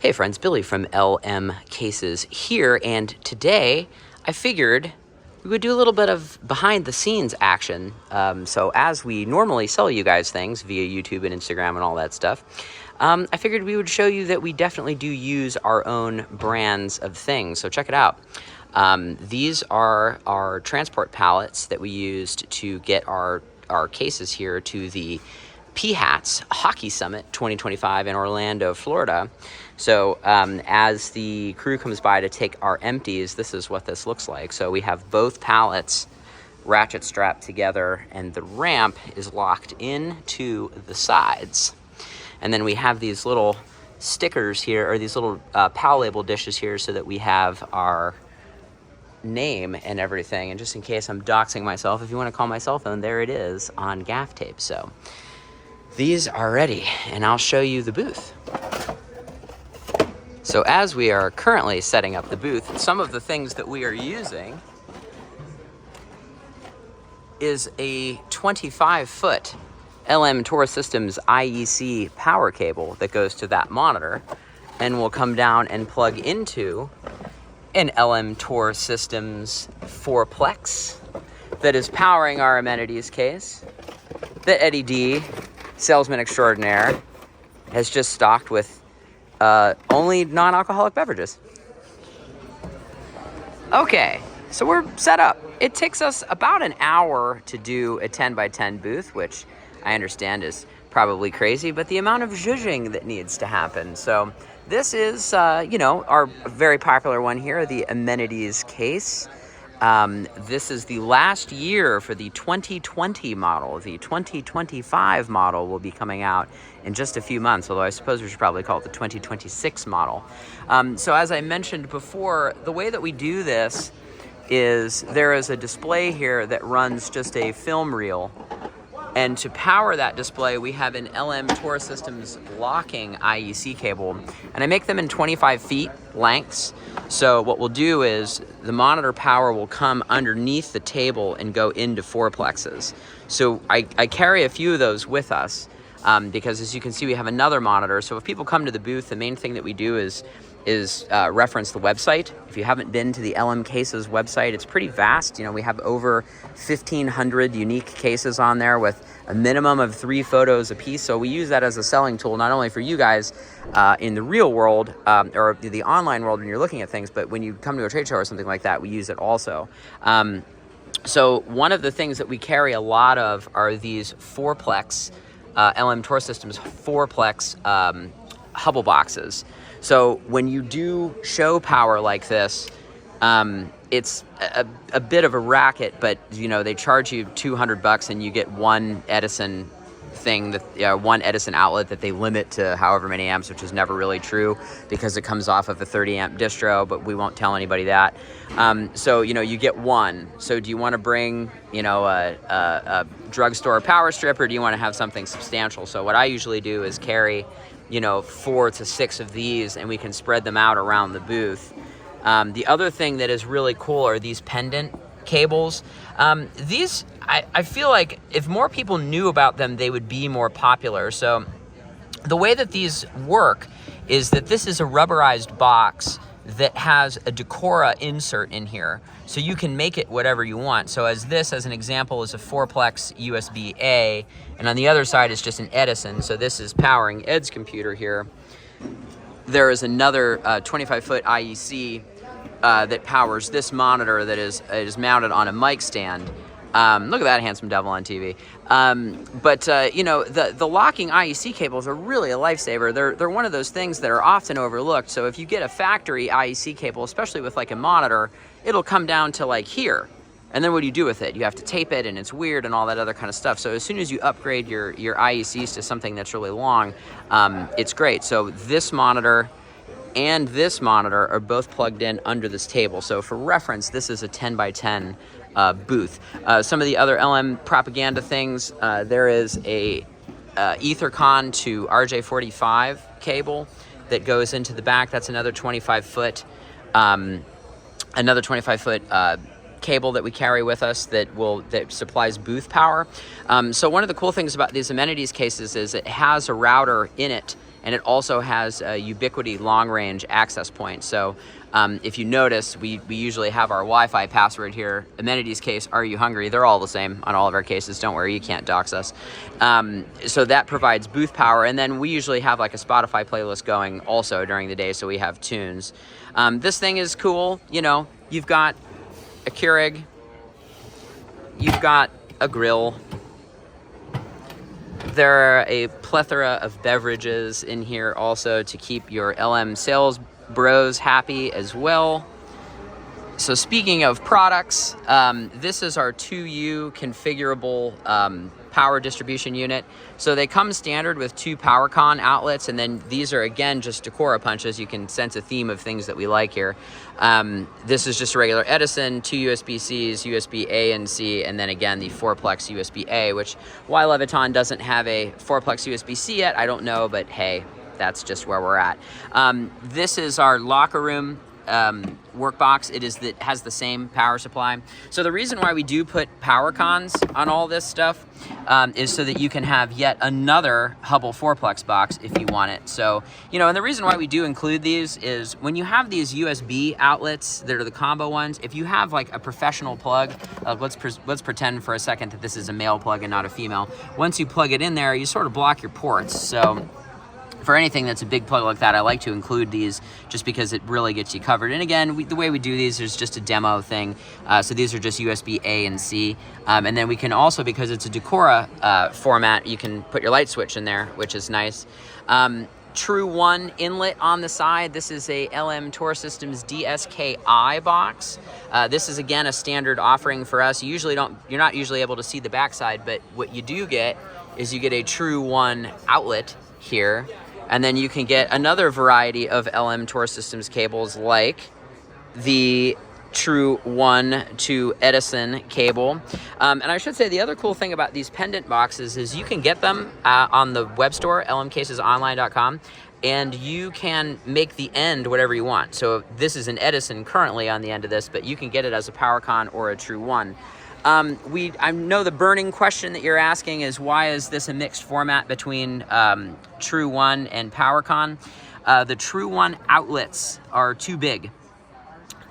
Hey friends, Billy from LM Cases here, and today I figured we would do a little bit of behind the scenes action. So as we normally sell you guys things via YouTube and Instagram and all that stuff, I figured we would show you that we definitely do use our own brands of things. So check it out. These are our transport pallets that we used to get our cases here to the PHATS Hockey Summit 2025 in Orlando, Florida. So as the crew comes by to take our empties, this is what this looks like. So we have both pallets ratchet strapped together, and the ramp is locked into the sides. And then we have these little stickers here, or these little PAL label dishes here, so that we have our name and everything. And just in case I'm doxing myself, if you want to call my cell phone, there it is on gaff tape. So these are ready, and I'll show you the booth. So as we are currently setting up the booth, some of the things that we are using is a 25-foot LM Tour Systems IEC power cable that goes to that monitor and will come down and plug into an LM Tour Systems 4-plex that is powering our amenities case that Eddie D, salesman extraordinaire, has just stocked with only non-alcoholic beverages. Okay, so we're set up. It takes us about an hour to do a 10x10 booth, which I understand is probably crazy, but the amount of zhuzhing that needs to happen. So this is, our very popular one here, the amenities case. This is the last year for the 2020 model. The 2025 model will be coming out in just a few months, although I suppose we should probably call it the 2026 model. So as I mentioned before, the way that we do this is there is a display here that runs just a film reel. And to power that display, we have an LM Tour Systems locking IEC cable. And I make them in 25 feet lengths. So what we'll do is the monitor power will come underneath the table and go into 4-plexes. So I carry a few of those with us because, as you can see, we have another monitor. So if people come to the booth, the main thing that we do is reference the website. If you haven't been to the LM Cases website, it's pretty vast. We have over 1,500 unique cases on there with a minimum of 3 photos a piece. So we use that as a selling tool, not only for you guys in the real world or the online world when you're looking at things, but when you come to a trade show or something like that, we use it also. So one of the things that we carry a lot of are these 4-plex, LM Tour Systems 4-plex Hubble boxes. So when you do show power like this, it's a bit of a racket, but they charge you $200 and you get one Edison thing, one Edison outlet that they limit to however many amps, which is never really true because it comes off of a 30 amp distro, but we won't tell anybody that. So you get one. So do you want to bring a drugstore power strip, or do you want to have something substantial? So what I usually do is carry 4 to 6 of these, and we can spread them out around the booth. The other thing that is really cool are these pendant cables. These, I feel like if more people knew about them, they would be more popular. So the way that these work is that this is a rubberized box that has a Decora insert in here. So you can make it whatever you want. So as an example, is a 4-plex USB-A, and on the other side is just an Edison. So this is powering Ed's computer here. There is another 25-foot IEC that powers this monitor that is mounted on a mic stand. Look at that handsome devil on TV. The locking IEC cables are really a lifesaver. They're one of those things that are often overlooked. So if you get a factory IEC cable, especially with like a monitor, it'll come down to like here. And then what do you do with it? You have to tape it, and it's weird and all that other kind of stuff. So as soon as you upgrade your IECs to something that's really long, it's great. So this monitor and this monitor are both plugged in under this table. So for reference, this is a 10x10 booth. Some of the other LM propaganda things, there is a Ethercon to RJ45 cable that goes into the back. That's another 25-foot cable that we carry with us that supplies booth power. So one of the cool things about these amenities cases is it has a router in it and it also has a Ubiquiti long-range access point. So if you notice, we usually have our Wi-Fi password here. Amenities case, are you hungry? They're all the same on all of our cases. Don't worry, you can't dox us. So that provides booth power, and then we usually have like a Spotify playlist going also during the day, so we have tunes. This thing is cool. You know, you've got a Keurig, you've got a grill. There are a plethora of beverages in here also to keep your LM sales bros happy as well. So speaking of products, this is our 2U configurable power distribution unit. So they come standard with 2 PowerCon outlets, and then these are again just Decora punches. You can sense a theme of things that we like here. This is just a regular Edison, 2 USB-Cs, USB-A and C, and then again the 4-plex USB-A, which why Leviton doesn't have a 4-plex USB-C yet, I don't know, but hey, that's just where we're at. This is our locker room workbox. It has the same power supply. So the reason why we do put power cons on all this stuff is so that you can have yet another Hubble 4-plex box if you want it. So, you know, and the reason why we do include these is when you have these USB outlets that are the combo ones, if you have like a professional plug, let's pretend for a second that this is a male plug and not a female. Once you plug it in there, you sort of block your ports. So for anything that's a big plug like that, I like to include these just because it really gets you covered. And again, the way we do these is just a demo thing. So these are just USB A and C. And then we can also, because it's a Decora format, you can put your light switch in there, which is nice. True 1 inlet on the side. This is a LM Tour Systems DSKI box. This is again a standard offering for us. You're not usually able to see the backside, but what you do get is you get a True 1 outlet here. And then you can get another variety of LM Tour Systems cables like the True 1 to Edison cable. And I should say the other cool thing about these pendant boxes is you can get them on the web store, lmcasesonline.com, and you can make the end whatever you want. So this is an Edison currently on the end of this, but you can get it as a PowerCon or a True 1. I know the burning question that you're asking is why is this a mixed format between True 1 and PowerCon? The True 1 outlets are too big.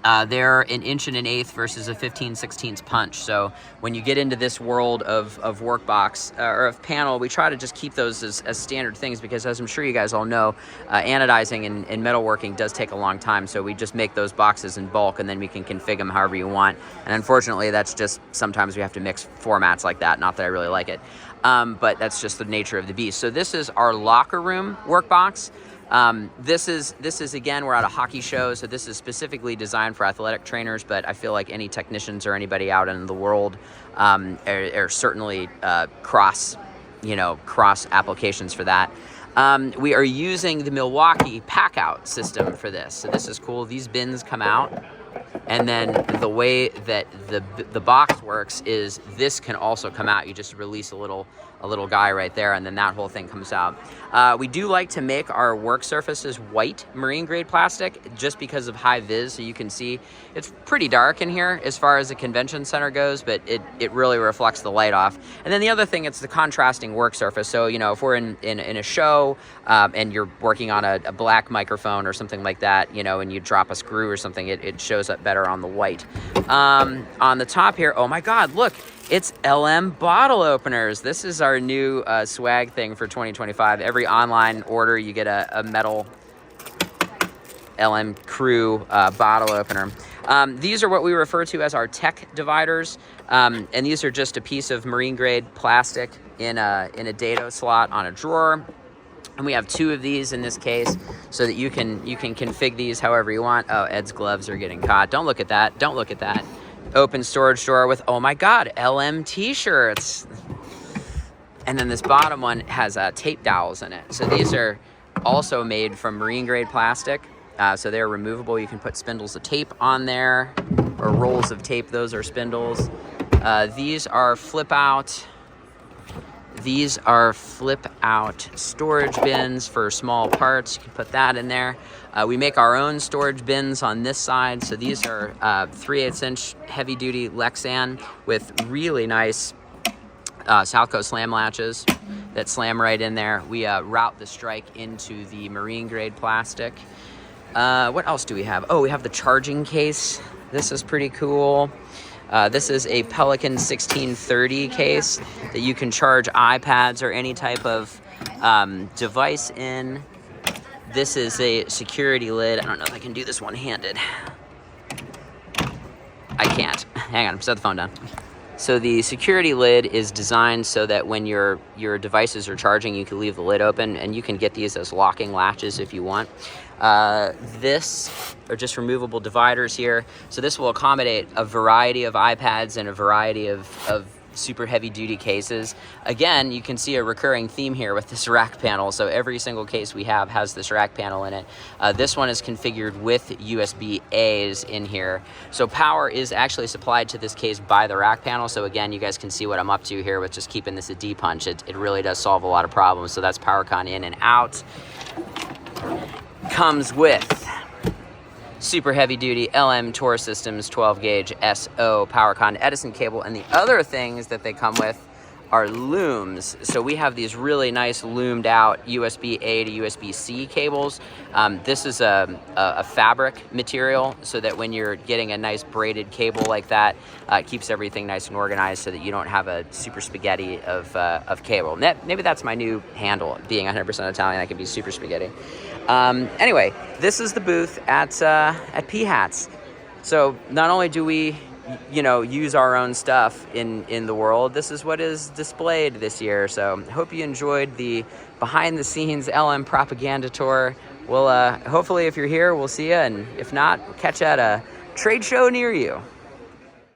They're an 1 1/8" versus a 15/16 punch. So when you get into this world of workbox or of panel, we try to just keep those as standard things because, as I'm sure you guys all know, anodizing and metalworking does take a long time. So we just make those boxes in bulk, and then we can configure them however you want. And unfortunately, that's just sometimes we have to mix formats like that. Not that I really like it, but that's just the nature of the beast. So this is our locker room workbox. This is again, we're at a hockey show, so this is specifically designed for athletic trainers, but I feel like any technicians or anybody out in the world are certainly cross applications for that. We are using the Milwaukee pack-out system for this, so this is cool. These bins come out, and then the way that the box works is this can also come out. You just release a little guy right there, and then that whole thing comes out. We do like to make our work surfaces white marine grade plastic just because of high vis, so you can see it's pretty dark in here as far as the convention center goes, but it really reflects the light off. And then the other thing, it's the contrasting work surface. So, you know, if we're in a show and you're working on a black microphone or something like that, you know, and you drop a screw or something, it shows up better on the white. On the top here, oh my God, look, it's LM bottle openers. This is our new swag thing for 2025. Every online order, you get a metal LM Crew bottle opener. These are what we refer to as our tech dividers, and these are just a piece of marine grade plastic in a dado slot on a drawer. And we have 2 of these in this case so that you can config these however you want. Oh, Ed's gloves are getting caught. Don't look at that. Don't look at that. Open storage drawer with, oh my God, LM t-shirts. And then this bottom one has tape dowels in it. So these are also made from marine grade plastic. So they're removable. You can put spindles of tape on there or rolls of tape. Those are spindles. These are flip out storage bins for small parts. You can put that in there. We make our own storage bins on this side. So these are 3/8" heavy duty Lexan with really nice South Coast slam latches that slam right in there. We route the strike into the marine grade plastic. What else do we have? Oh, we have the charging case. This is pretty cool. This is a Pelican 1630 case that you can charge iPads or any type of device in. This is a security lid. I don't know if I can do this one-handed. I can't. Hang on, set the phone down. So the security lid is designed so that when your devices are charging, you can leave the lid open, and you can get these as locking latches if you want. This are just removable dividers here. So this will accommodate a variety of iPads and a variety of super heavy duty cases. Again, you can see a recurring theme here with this rack panel. So every single case we have has this rack panel in it. This one is configured with USB-A's in here. So power is actually supplied to this case by the rack panel. So again, you guys can see what I'm up to here with just keeping this a D-punch. It really does solve a lot of problems. So that's PowerCon in and out. Comes with super heavy duty LM Tor Systems 12 gauge SO PowerCon Edison cable, and the other things that they come with are looms. So we have these really nice loomed out USB-A to USB-C cables. This is a fabric material so that when you're getting a nice braided cable like that, it keeps everything nice and organized so that you don't have a super spaghetti of cable. Maybe that's my new handle, being 100% Italian, I can be super spaghetti. Anyway, this is the booth at PHATS. So not only do we use our own stuff in the world, this is what is displayed this year. So hope you enjoyed the behind the scenes LM propaganda tour. We'll hopefully if you're here, we'll see you, and if not, we'll catch you at a trade show near you.